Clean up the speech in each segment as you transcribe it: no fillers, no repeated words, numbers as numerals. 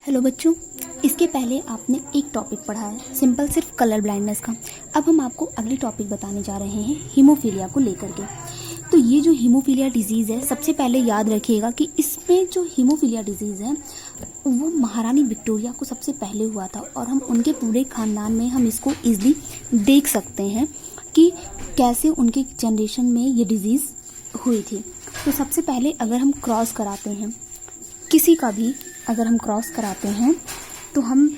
Hello बच्चों, इसके पहले आपने एक टॉपिक पढ़ा है सिंपल सिर्फ कलर ब्लाइंडनेस का। अब हम आपको अगली टॉपिक बताने जा रहे हैं हीमोफीलिया को लेकर के। तो ये जो हीमोफीलिया डिजीज़ है, सबसे पहले याद रखिएगा कि इसमें जो हीमोफीलिया डिजीज़ है वो महारानी विक्टोरिया को सबसे पहले हुआ था और हम उनके पूरे ख़ानदान में हम इसको ईजिली देख सकते हैं कि कैसे उनके जनरेशन में ये डिज़ीज़ हुई थी। तो सबसे पहले अगर हम क्रॉस कराते हैं किसी का भी, अगर हम क्रॉस कराते हैं तो हम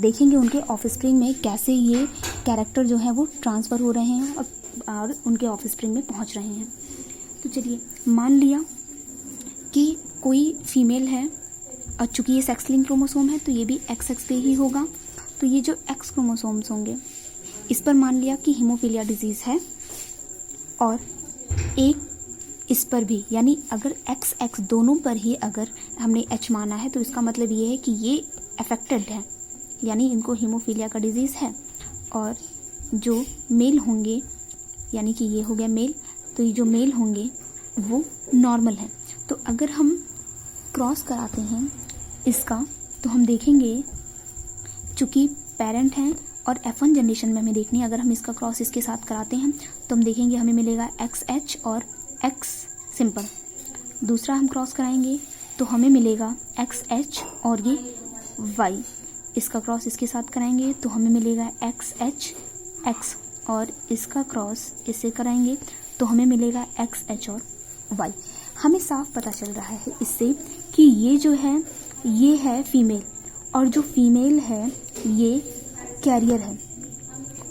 देखेंगे उनके ऑफस्प्रिंग में कैसे ये कैरेक्टर जो है वो ट्रांसफ़र हो रहे हैं और उनके ऑफस्प्रिंग में पहुंच रहे हैं। तो चलिए, मान लिया कि कोई फीमेल है और चूंकि ये सेक्स लिंक क्रोमोसोम है तो ये भी XX पे ही होगा। तो ये जो X क्रोमोसोम्स होंगे इस पर मान लिया कि हीमोफीलिया डिजीज़ है और एक इस पर भी, यानी अगर XX दोनों पर ही अगर हमने H माना है तो इसका मतलब ये है कि ये अफेक्टेड है, यानी इनको हीमोफीलिया का डिजीज़ है। और जो मेल होंगे, यानी कि ये हो गया मेल, तो ये जो मेल होंगे वो नॉर्मल है। तो अगर हम क्रॉस कराते हैं इसका तो हम देखेंगे चूँकि पेरेंट हैं और F1 जनरेशन में हमें देखनी है, अगर हम इसका क्रॉस इसके साथ कराते हैं तो हम देखेंगे हमें मिलेगा XH और X सिंपल। दूसरा हम क्रॉस कराएंगे तो हमें मिलेगा XH और ये Y। इसका क्रॉस इसके साथ कराएंगे तो हमें मिलेगा XH X और इसका क्रॉस इससे कराएंगे तो हमें मिलेगा XH और Y। हमें साफ पता चल रहा है इससे कि ये जो है ये है फीमेल और जो फीमेल है ये कैरियर है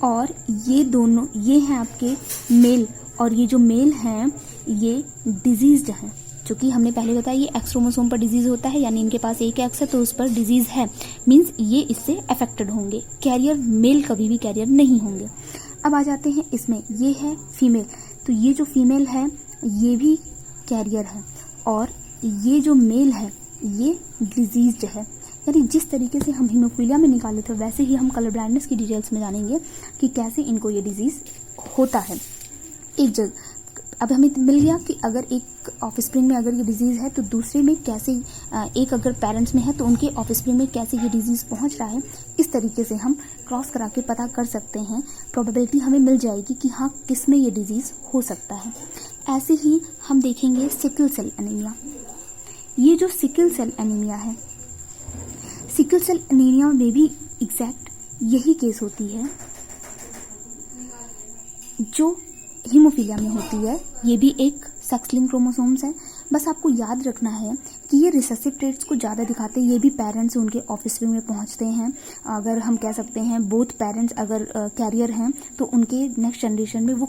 और ये दोनों ये हैं आपके मेल और ये जो मेल हैं ये डिजीज्ड हैं। क्योंकि हमने पहले बताया ये X क्रोमोसोम पर डिजीज़ होता है, यानी इनके पास एक X है तो उस पर डिजीज़ है, मींस ये इससे अफेक्टेड होंगे। कैरियर मेल कभी भी कैरियर नहीं होंगे। अब आ जाते हैं इसमें, ये है फीमेल, तो ये जो फीमेल है ये भी कैरियर है और ये जो मेल है ये डिजीज्ड है। यानी जिस तरीके से हम हीमोफीलिया में निकाले थे वैसे ही हम कलर ब्लाइंडनेस की डिटेल्स में जानेंगे कि कैसे इनको ये डिजीज़ होता है। एक जगह अब हमें मिल गया कि अगर एक ऑफस्प्रिंग में अगर ये डिजीज़ है तो दूसरे में कैसे, एक अगर पेरेंट्स में है तो उनके ऑफस्प्रिंग में कैसे ये डिजीज़ पहुंच रहा है। इस तरीके से हम क्रॉस करा के पता कर सकते हैं, प्रोबेबिलिटी हमें मिल जाएगी कि हाँ किस में ये डिजीज़ हो सकता है। ऐसे ही हम देखेंगे सिकल सेल एनीमिया। ये जो सिकल सेल एनीमिया है, सिकल सेल एनीमिया में भी एग्जैक्ट यही केस होती है जो हीमोफीलिया में होती है। ये भी एक सेक्स लिंक क्रोमोसोम्स है। बस आपको याद रखना है कि ये रिसेसिव ट्रेट्स को ज़्यादा दिखाते हैं। ये भी पेरेंट्स उनके ऑफस्प्रिंग में पहुंचते हैं। अगर हम कह सकते हैं बोथ पेरेंट्स अगर कैरियर हैं तो उनके नेक्स्ट जनरेशन में वो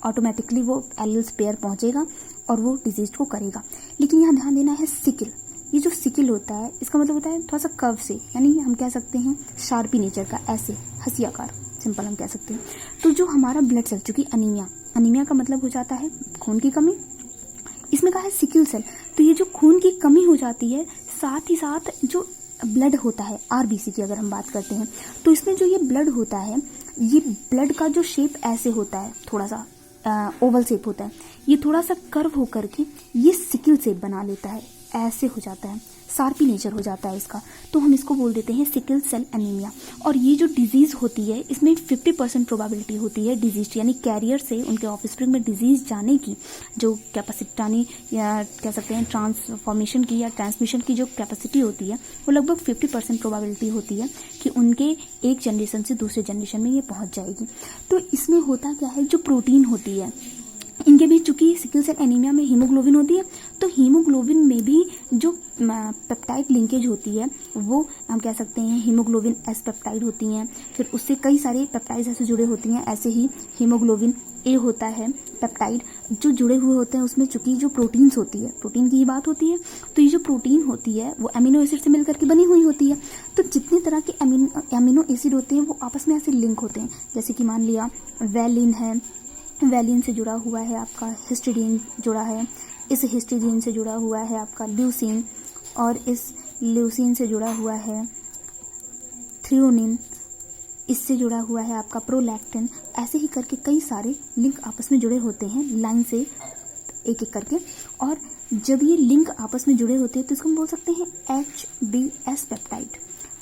ऑटोमेटिकली वो एलील्स पेयर पहुंचेगा और वो डिजीज को करेगा। लेकिन यहाँ ध्यान देना है सिकल, ये जो सिकल होता है इसका मतलब होता है थोड़ा सा कर्व से, यानी हम कह सकते हैं शार्पी नेचर का, ऐसे हंसियाकार सिंपल हम कह सकते हैं। तो जो हमारा ब्लड सेल, चूंकि अनीमिया का मतलब हो जाता है खून की कमी, इसमें कहा है सिकल सेल, तो ये जो खून की कमी हो जाती है साथ ही साथ जो ब्लड होता है RBC की अगर हम बात करते हैं तो इसमें जो ये ब्लड होता है ये ब्लड का जो शेप ऐसे होता है, थोड़ा सा ओवल शेप होता है, ये थोड़ा सा कर्व होकर के ये सिकल शेप बना लेता है, ऐसे हो जाता है, शार्पी नेचर हो जाता है इसका, तो हम इसको बोल देते हैं सिकल सेल एनीमिया। और ये जो डिजीज़ होती है इसमें 50% प्रोबेबिलिटी होती है डिजीज, यानी कैरियर से उनके ऑफस्प्रिंग में डिजीज़ जाने की जो कैपेसिटी, यानी या कह सकते हैं ट्रांसफॉर्मेशन की या ट्रांसमिशन की जो कैपेसिटी होती है वो लगभग 50% प्रोबेबिलिटी होती है कि उनके एक जनरेशन से दूसरे जनरेशन में ये पहुँच जाएगी। तो इसमें होता क्या है, जो प्रोटीन होती है इनके भी, चूंकि सिकल सेल एनीमिया में हीमोग्लोबिन होती है तो हीमोग्लोबिन में भी जो पेप्टाइड लिंकेज होती है वो हम कह सकते हैं हीमोग्लोबिन S पेप्टाइड होती हैं, फिर उससे कई सारे पेप्टाइड्स ऐसे जुड़े होती हैं। ऐसे ही हीमोग्लोबिन A होता है पेप्टाइड जो जुड़े हुए होते हैं उसमें, चूंकि जो प्रोटीन्स होती है, प्रोटीन की ही बात होती है, तो ये जो प्रोटीन होती है वो अमीनो एसिड से मिलकर के बनी हुई होती है। तो जितने तरह के अमीनो एसिड होते हैं वो आपस में ऐसे लिंक होते हैं। जैसे कि मान लिया वैलिन है, वैलिन से जुड़ा हुआ है आपका हिस्टिडीन जुड़ा है, इस हिस्टिडीन से जुड़ा हुआ है आपका ल्यूसीन और इस ल्यूसीन से जुड़ा हुआ है थ्रियोनिन, इससे जुड़ा हुआ है आपका प्रोलैक्टिन। ऐसे ही करके कई सारे लिंक आपस में जुड़े होते हैं लाइन से एक एक करके। और जब ये लिंक आपस में जुड़े होते हैं तो इसको हम बोल सकते हैं HbS पेप्टाइड।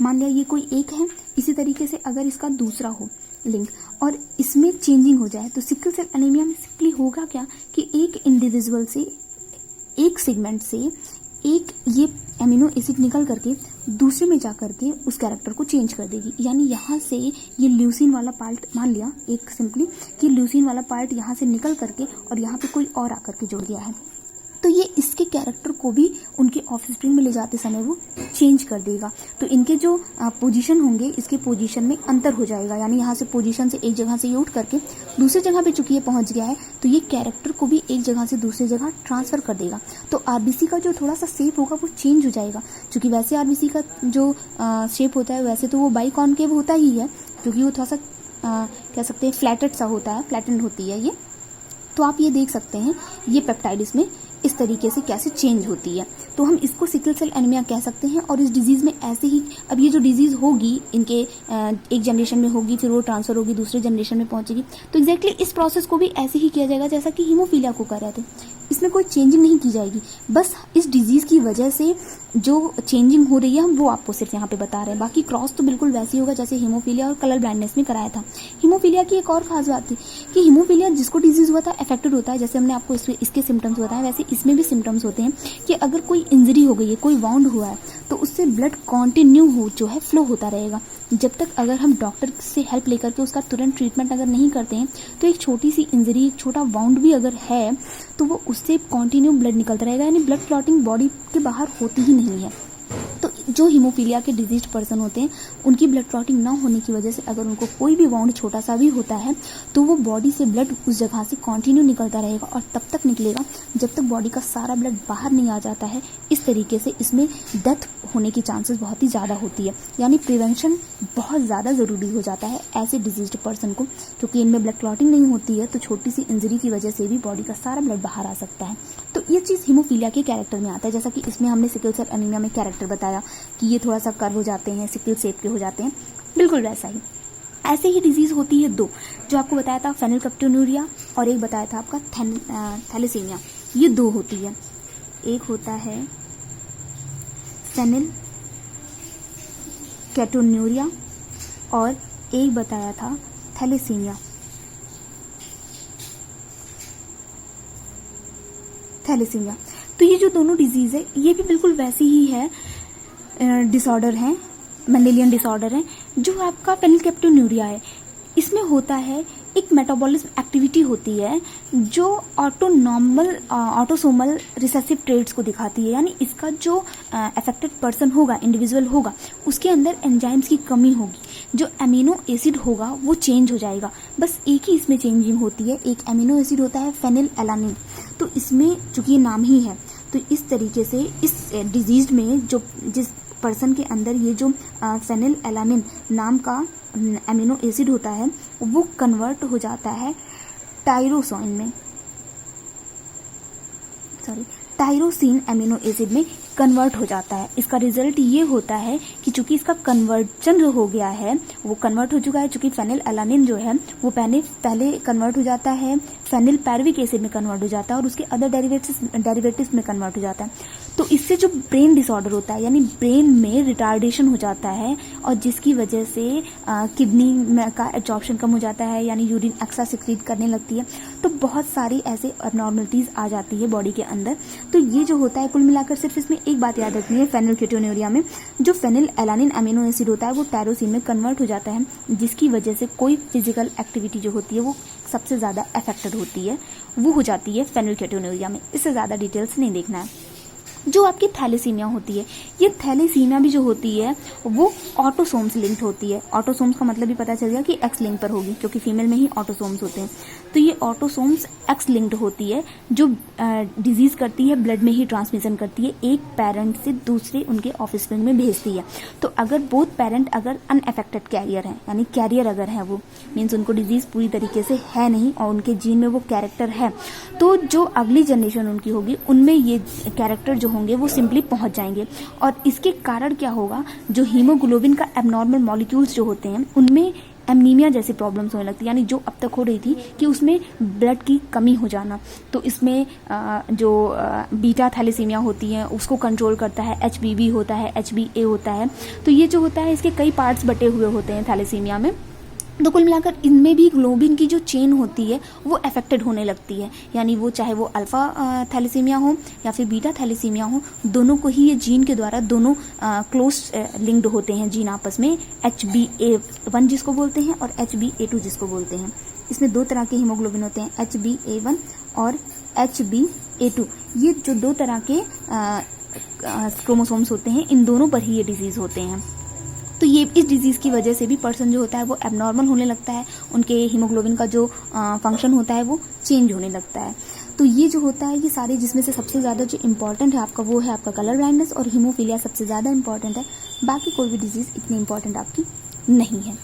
मान लिया ये कोई एक है, इसी तरीके से अगर इसका दूसरा हो लिंक और इसमें चेंजिंग हो जाए तो सिकल सेल एनीमिया में सिंपली होगा क्या कि एक इंडिविजुअल से, एक सेगमेंट से एक ये एमिनो एसिड निकल करके दूसरे में जा करके उस कैरेक्टर को चेंज कर देगी। यानी यहाँ से ये ल्यूसीन वाला पार्ट, मान लिया एक सिंपली कि ल्यूसीन वाला पार्ट यहाँ से निकल करके और यहाँ पे कोई और आकर के जुड़ गया है, तो ये इसके कैरेक्टर को भी उनके ऑफस्प्रिंग में ले जाते समय वो चेंज कर देगा। तो इनके जो पोजीशन होंगे, इसके पोजीशन में अंतर हो जाएगा। यानी यहाँ से पोजीशन से एक जगह से ये उठ करके दूसरी जगह पे चूंकि ये पहुंच गया है तो ये कैरेक्टर को भी एक जगह से दूसरी जगह ट्रांसफर कर देगा। तो आरबीसी का जो थोड़ा सा शेप होगा वो चेंज हो जाएगा। चूंकि वैसे आरबीसी का जो शेप होता है वैसे तो वो बाइकॉनकेव होता ही है, क्योंकि वो थोड़ा सा कह सकते हैं फ्लैटेड सा होता है, फ्लैटेंड होती है ये। तो आप ये देख सकते हैं ये पेप्टाइड इसमें इस तरीके से कैसे चेंज होती है। तो हम इसको सिकल सेल एनीमिया कह सकते हैं। और इस डिजीज में ऐसे ही, अब ये जो डिजीज होगी इनके एक जनरेशन में होगी, फिर वो ट्रांसफर होगी, दूसरे जनरेशन में पहुंचेगी। तो एग्जैक्टली इस प्रोसेस को भी ऐसे ही किया जाएगा जैसा कि हीमोफीलिया को कर रहे थे। इसमें कोई चेंजिंग नहीं की जाएगी, बस इस डिजीज की वजह से जो चेंजिंग हो रही है हम वो आपको सिर्फ यहाँ पे बता रहे हैं। बाकी क्रॉस तो बिल्कुल वैसे ही होगा जैसे हीमोफीलिया और कलर ब्लाइंडनेस में कराया था। हीमोफीलिया की एक और खास बात थी कि हीमोफीलिया जिसको डिजीज हुआ था अफेक्टेड होता है। जैसे हमने आपको इसके सिम्टम्स बताए, वैसे इसमें भी सिम्टम्स होते हैं कि अगर कोई इंजरी हो गई है, कोई वाउंड हुआ है, तो उससे ब्लड कंटिन्यू हो जो है फ्लो होता रहेगा जब तक अगर हम डॉक्टर से हेल्प लेकर के उसका तुरंत ट्रीटमेंट अगर नहीं करते हैं। तो एक छोटी सी इंजरी, एक छोटा वाउंड भी अगर है तो वो उससे कंटिन्यू ब्लड निकलता रहेगा, यानी ब्लड क्लॉटिंग बॉडी के बाहर होती ही नहीं है। तो जो हीमोफीलिया के डिजीज पर्सन होते हैं उनकी ब्लड क्लॉटिंग ना होने की वजह से अगर उनको कोई भी वाउंड छोटा सा भी होता है तो वो बॉडी से ब्लड उस जगह से कंटिन्यू निकलता रहेगा और तब तक निकलेगा जब तक बॉडी का सारा ब्लड बाहर नहीं आ जाता है। इस तरीके से इसमें डेथ होने की चांसेस बहुत ही ज़्यादा होती है। यानी प्रिवेंशन बहुत ज़्यादा ज़रूरी हो जाता है ऐसे डिजीज्ड पर्सन को, क्योंकि इनमें ब्लड क्लॉटिंग नहीं होती है तो छोटी सी इंजरी की वजह से भी बॉडी का सारा ब्लड बाहर आ सकता है। तो ये चीज़ हीमोफीलिया के कैरेक्टर में आता है। जैसा कि इसमें हमने सिकल सेल एनीमिया में कैरेक्टर बताया कि ये थोड़ा सा कर्व हो जाते हैं, सिकल शेप के हो जाते हैं, बिल्कुल वैसा ही। ऐसे ही डिजीज होती है दो, जो आपको बताया था फेनिलकेटोन्यूरिया और एक बताया था आपका थैलेसीमिया। ये दो होती है, एक होता है फेनिलकेटोन्यूरिया और एक बताया था थैलेसीमिया। तो ये जो दोनों डिजीज है ये भी बिल्कुल वैसी ही है, डिसऑर्डर है, मेंडेलियन डिसऑर्डर है। जो आपका फेनिलकेटोन्यूरिया है इसमें होता है एक मेटाबॉलिज्म एक्टिविटी होती है जो ऑटोसोमल रिसेसिव ट्रेट्स को दिखाती है। यानी इसका जो अफेक्टेड पर्सन होगा, इंडिविजुअल होगा, उसके अंदर एंजाइम्स की कमी होगी, जो अमीनो एसिड होगा वो चेंज हो जाएगा। बस एक ही इसमें चेंजिंग होती है, एक अमीनो एसिड होता है फेनिलएलानिन। तो इसमें चूंकि ये नाम ही है तो इस तरीके से इस डिजीज में जो जिस पर्सन के अंदर ये जो फेनिलएलानिन नाम का अमीनो एसिड होता है वो कन्वर्ट हो जाता है टायरोसिन अमीनो एसिड में कन्वर्ट हो जाता है। इसका रिजल्ट ये होता है कि चूंकि इसका कन्वर्जन हो गया है, वो कन्वर्ट हो चुका है, चूंकि फेनिलएलानिन जो है वो पहले कन्वर्ट हो जाता है, फेनिल पैरविक एसिड में कन्वर्ट हो जाता है और उसके अदर डेरिवेटिव्स में कन्वर्ट हो जाता है। तो इससे जो ब्रेन डिसऑर्डर होता है, यानी ब्रेन में रिटार्डेशन हो जाता है और जिसकी वजह से किडनी का एब्जॉर्प्शन कम हो जाता है, यानी यूरिन एक्स्ट्रा सिक्रीट करने लगती है। तो बहुत सारी ऐसे अबनॉर्मलिटीज आ जाती है बॉडी के अंदर। तो ये जो होता है कुल मिलाकर सिर्फ इसमें एक बात याद रखनी है, फेनिलकेटोन्यूरिया में जो फेनिलएलानिन अमीनो एसिड होता है वो टायरोसिन में कन्वर्ट हो जाता है, जिसकी वजह से कोई फिजिकल एक्टिविटी जो होती है वो सबसे ज़्यादा अफेक्टेड होती है, वो हो जाती है फेनिलकेटोन्यूरिया में। इससे ज़्यादा डिटेल्स नहीं देखना है। जो आपकी थैलेसीमिया होती है, ये थैलेसीमिया भी जो होती है वो ऑटोसोम्स लिंक्ड होती है। ऑटोसोम्स का मतलब भी पता चल गया कि एक्स लिंक पर होगी, क्योंकि फीमेल में ही ऑटोसोम्स होते हैं। तो ये ऑटोसोम्स एक्स लिंक्ड होती है, जो डिजीज करती है, ब्लड में ही ट्रांसमिशन करती है, एक पेरेंट से दूसरे उनके ऑफस्प्रिंग में भेजती है। तो अगर बोथ पेरेंट अगर अनअफेक्टेड कैरियर है, यानी कैरियर अगर है, वो मीन्स उनको डिजीज पूरी तरीके से है नहीं और उनके जीन में वो कैरेक्टर है, तो जो अगली जनरेशन उनकी होगी उनमें ये कैरेक्टर जो होंगे वो सिंपली पहुंच जाएंगे। और इसके कारण क्या होगा, जो हीमोग्लोबिन का एबनॉर्मल मॉलिक्यूल्स जो होते हैं उनमें एनीमिया जैसी प्रॉब्लम्स होने लगती है, यानी जो अब तक हो रही थी कि उसमें ब्लड की कमी हो जाना। तो इसमें जो बीटा थैलेसीमिया होती है उसको कंट्रोल करता है, HBV होता है, HbA होता है। तो ये जो होता है इसके कई पार्ट्स बटे हुए होते हैं थैलेसीमिया में। तो कुल मिलाकर इनमें भी ग्लोबिन की जो चेन होती है वो अफेक्टेड होने लगती है, यानी वो चाहे वो अल्फा थैलेसीमिया हो या फिर बीटा थैलेसीमिया हो, दोनों को ही ये जीन के द्वारा दोनों क्लोज लिंक्ड होते हैं जीन आपस में, HbA1 जिसको बोलते हैं और HbA2 जिसको बोलते हैं। इसमें दो तरह के हीमोग्लोबिन होते हैं, HbA1 और HbA2। ये जो दो तरह के क्रोमोसोम्स होते हैं इन दोनों पर ही ये डिजीज होते हैं। तो ये इस डिजीज़ की वजह से भी पर्सन जो होता है वो एबनॉर्मल होने लगता है, उनके हीमोग्लोबिन का जो फंक्शन होता है वो चेंज होने लगता है। तो ये जो होता है ये सारे, जिसमें से सबसे ज़्यादा जो इम्पॉर्टेंट है आपका वो है आपका कलर ब्लाइंडनेस, और हीमोफीलिया सबसे ज़्यादा इम्पॉर्टेंट है। बाकी कोई भी डिजीज़ इतनी इम्पॉर्टेंट आपकी नहीं है।